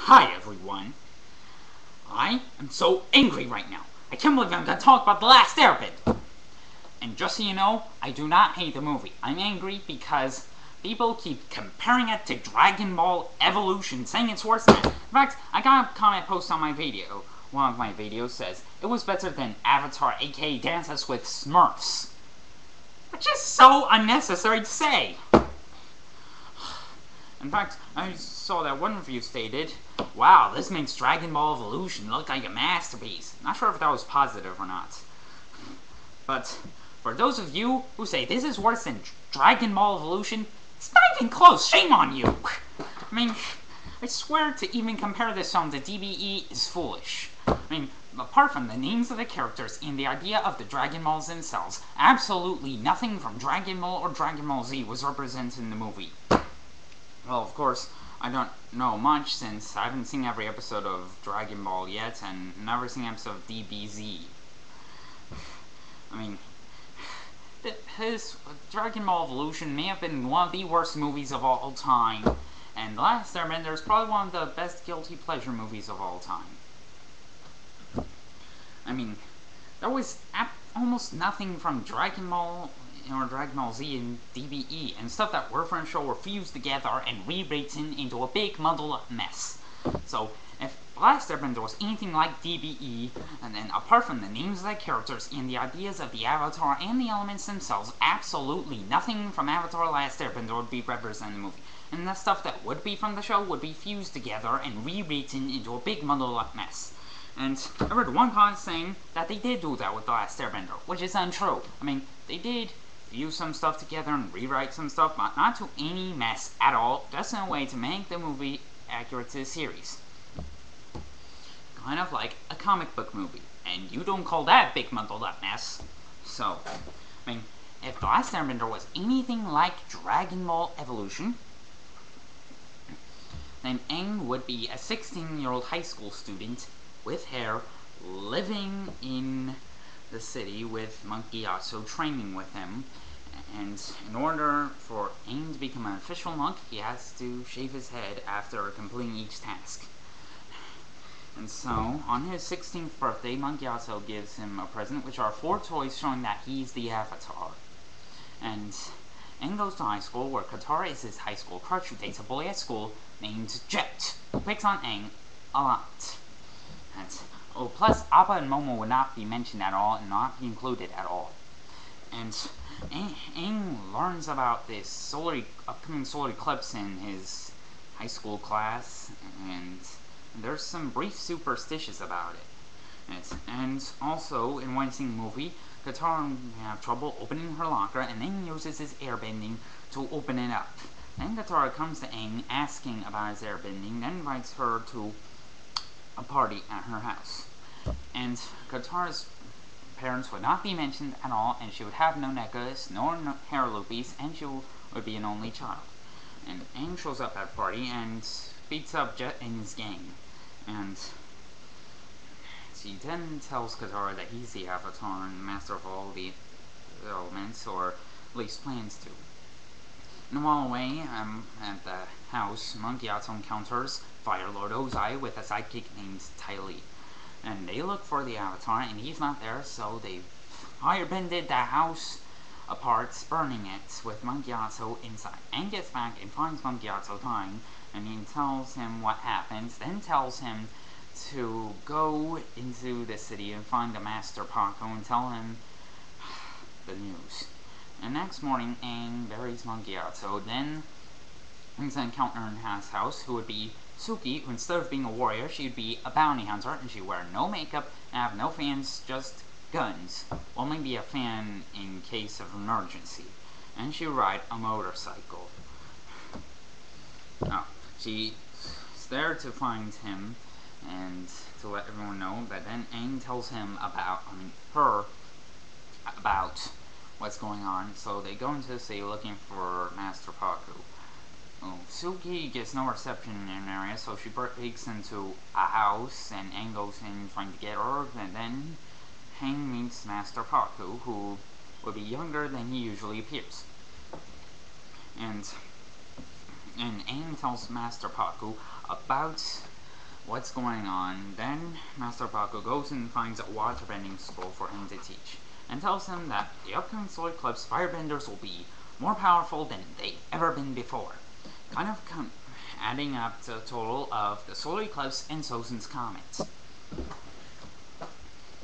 Hi everyone. I am so angry right now. I can't believe I'm gonna talk about The Last Airbender. And just so you know, I do not hate the movie. I'm angry because people keep comparing it to Dragon Ball Evolution, saying it's worse than it. In fact, I got a comment post on my video. One of my videos says, it was better than Avatar aka Dances with Smurfs. Which is so unnecessary to say. In fact, I saw that one review stated, wow, this makes Dragon Ball Evolution look like a masterpiece. Not sure if that was positive or not. But for those of you who say this is worse than Dragon Ball Evolution, it's not even close. Shame on you. I mean, I swear to even compare this song to DBE is foolish. I mean, apart from the names of the characters and the idea of the Dragon Balls themselves, absolutely nothing from Dragon Ball or Dragon Ball Z was represented in the movie. Well, of course, I don't know much since I haven't seen every episode of Dragon Ball yet and never seen an episode of DBZ. I mean, his Dragon Ball Evolution may have been one of the worst movies of all time, and The Last Airbender is probably one of the best guilty pleasure movies of all time. I mean, there was almost nothing from Dragon Ball or Dragon Ball Z and DBE, and stuff that were from the show were fused together and rewritten into a big muddled mess. So, if Last Airbender was anything like DBE, and then apart from the names of the characters and the ideas of the Avatar and the elements themselves, absolutely nothing from Avatar Last Airbender would be represented in the movie. And the stuff that would be from the show would be fused together and rewritten into a big muddled mess. And I read one comment saying that they did do that with The Last Airbender, which is untrue. I mean, they did fuse some stuff together and rewrite some stuff, but not to any mess at all, just in a way to make the movie accurate to the series. Kind of like a comic book movie, and you don't call that big muddled up mess. So, I mean, if The Last Airbender was anything like Dragon Ball Evolution, then Aang would be a 16-year-old high school student with hair, living in the city with Monkey Yatso training with him, and in order for Aang to become an official monk, he has to shave his head after completing each task. And so, on his 16th birthday, Monkey Yatso gives him a present, which are 4 toys showing that he's the Avatar. And Aang goes to high school, where Katara is his high school crush, who dates a boy at school named Jet, who picks on Aang a lot. Oh, plus, Appa and Momo would not be mentioned at all and not be included at all. And Aang learns about this upcoming solar eclipse in his high school class, and there's some brief superstitions about it. And also, in one scene in the movie, Katara have trouble opening her locker, and Aang uses his airbending to open it up. Then Katara comes to Aang asking about his airbending, then invites her to a party at her house. And Katara's parents would not be mentioned at all, and she would have no necklace, nor no hair loopies, and she would be an only child. And Aang shows up at the party and beats up Jet and his gang. And she then tells Katara that he's the Avatar and master of all the elements, or at least plans to. And while away at the house, Monkey Yatso encounters Fire Lord Ozai with a sidekick named Ty Lee. And they look for the Avatar, and he's not there, so they firebended the house apart, burning it with Monkey Yatso inside. Aang gets back and finds Monkey Yatso dying, and he tells him what happens, then tells him to go into the city and find the Master Paco and tell him the news. And next morning, Aang buries Monkey Yatso, then brings an encounter in his house, who would be Suki, who instead of being a warrior, she'd be a bounty hunter, and she'd wear no makeup and have no fans, just guns. Only be a fan in case of emergency. And she'd ride a motorcycle. Now, she's there to find him and to let everyone know, but then Aang tells him about what's going on, so they go into the city looking for Master Paku. Suki gets no reception in an area, so she breaks into a house, and Aang goes in trying to get her, and then Aang meets Master Paku, who would be younger than he usually appears. And Aang tells Master Paku about what's going on. Then Master Paku goes and finds a waterbending scroll for him to teach, and tells him that the upcoming Solar Eclipse firebenders will be more powerful than they've ever been before, kind of adding up to a total of the Solar Eclipse and Sozin's Comet.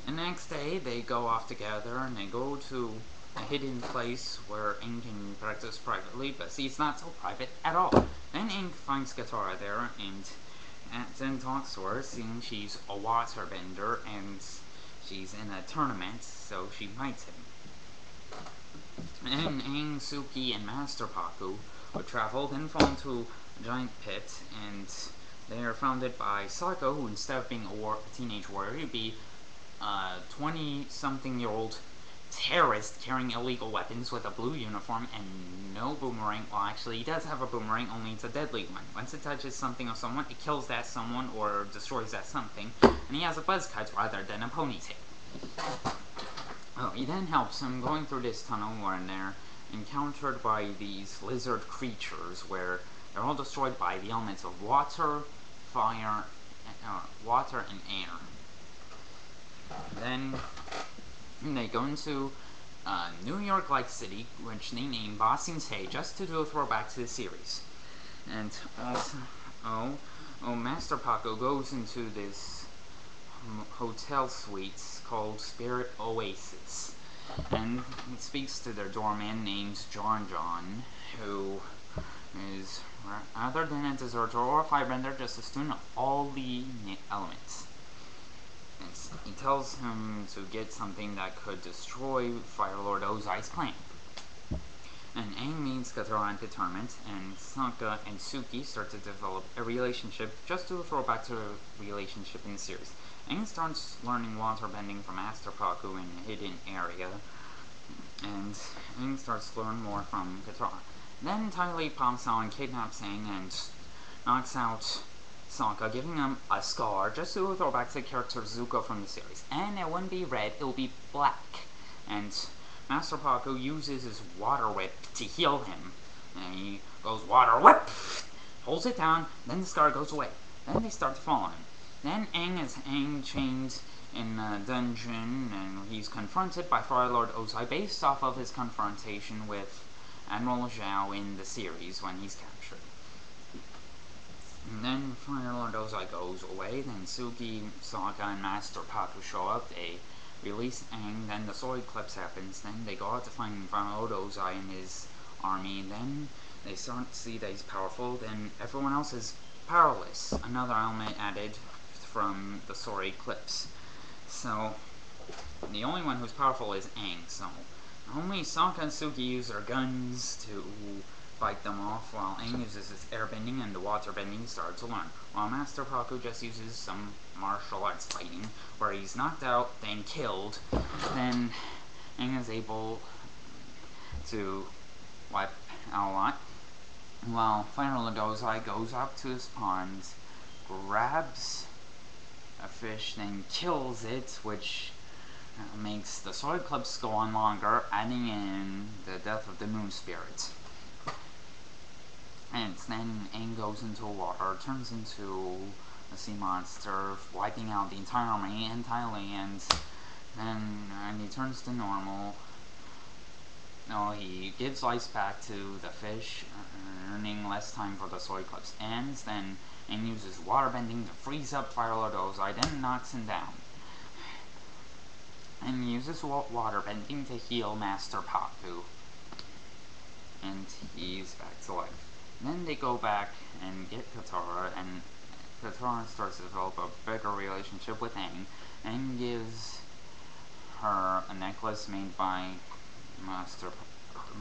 The next day, they go off together and they go to a hidden place where Aang can practice privately, but see, it's not so private at all. Then Aang finds Katara there and then talks to her, seeing she's a waterbender and she's in a tournament, so she invites him. And Aang, Suki, and Master Paku would travel, then fall into a giant pit, and they are founded by Sokka, who instead of being a teenage warrior, he'd be a 20-something-year-old terrorist carrying illegal weapons with a blue uniform and no boomerang. Well, actually, he does have a boomerang, only it's a deadly one. Once it touches something or someone, it kills that someone or destroys that something, and he has a buzz cut rather than a ponytail. Oh, he then helps him going through this tunnel where they're encountered by these lizard creatures where they're all destroyed by the elements of water, fire, water, and air. Then they go into New York-like city, which they name Ba Sing Se, just to do a throwback to the series. And also, Master Paku goes into this hotel suites called Spirit Oasis, and he speaks to their doorman named John, who is, rather than a deserter or a firebender, just a student of all the elements. And he tells him to get something that could destroy Fire Lord Ozai's plan. And Aang meets Katara at the tournament, and Sokka and Suki start to develop a relationship, just to throw back to the relationship in the series. Aang starts learning waterbending from Master Paku in a hidden area, and Aang starts to learn more from Katara. Then Ty Lee pops out and kidnaps Aang and knocks out Sokka, giving him a scar, just to throw back to the character Zuko from the series. And it wouldn't be red, it will be black. And Master Paku uses his water whip to heal him. And he goes, water whip! Holds it down, then the scar goes away. Then they start to follow him. Then Aang is chained in a dungeon, and he's confronted by Fire Lord Ozai based off of his confrontation with Admiral Zhao in the series when he's captured. And then Fire Lord Ozai goes away, then Suki, Sokka, and Master Paku show up, they release Aang, then the Solar Eclipse happens, then they go out to find Fire Lord Ozai and his army, then they start to see that he's powerful, then everyone else is powerless. Another element added from the Solar Eclipse. So, the only one who's powerful is Aang, so only Sokka and Suki use their guns to fight them off, while Aang uses his airbending and the waterbending started to learn, while Master Paku just uses some martial arts fighting, where he's knocked out, then killed, then Aang is able to wipe out a lot, while Fire Lord Ozai goes up to his pond, grabs a fish, then kills it, which makes the Solar Eclipse go on longer, adding in the death of the moon spirit. And then Aang goes into water, turns into a sea monster, wiping out the entire army entirely, and then he turns to normal. No, he gives life back to the fish, earning less time for the Solar Eclipse ends. Then Aang uses waterbending to freeze up Fire Lord Ozai, then knocks him down. And uses waterbending to heal Master Paku. And he's back to life. Then they go back and get Katara, and Katara starts to develop a bigger relationship with Aang. Aang gives her a necklace made by Master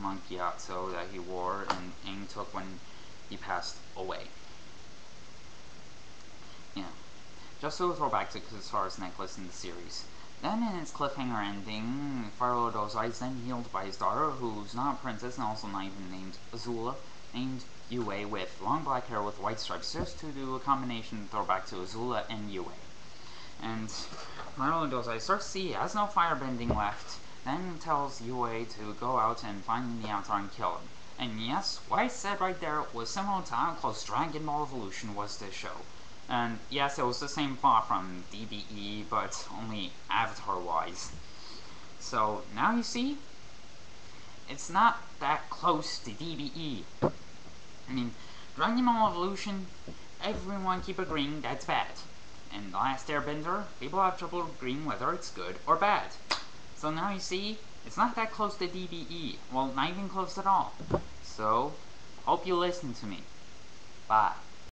Monkey Atso that he wore, and Aang took when he passed away. Yeah. Just to throw back to Katara's necklace in the series. Then in its cliffhanger ending, Fire Lord Ozai is then healed by his daughter, who's not a princess and also not even named Azula, named Yue, with long black hair with white stripes, just to do a combination throwback to Azula and Yue. And Fire Lord Ozai starts to see he has no firebending left, then tells Yue to go out and find the Avatar and kill him. And yes, what I said right there was similar to how close Dragonball Evolution was to the show. And yes, it was the same plot from DBE, but only Avatar-wise. So now you see, it's not that close to DBE. I mean, Dragon Ball Evolution, everyone keep agreeing that's bad. And The Last Airbender, people have trouble agreeing whether it's good or bad. So now you see, it's not that close to DBE. Well, not even close at all. So, hope you listen to me. Bye.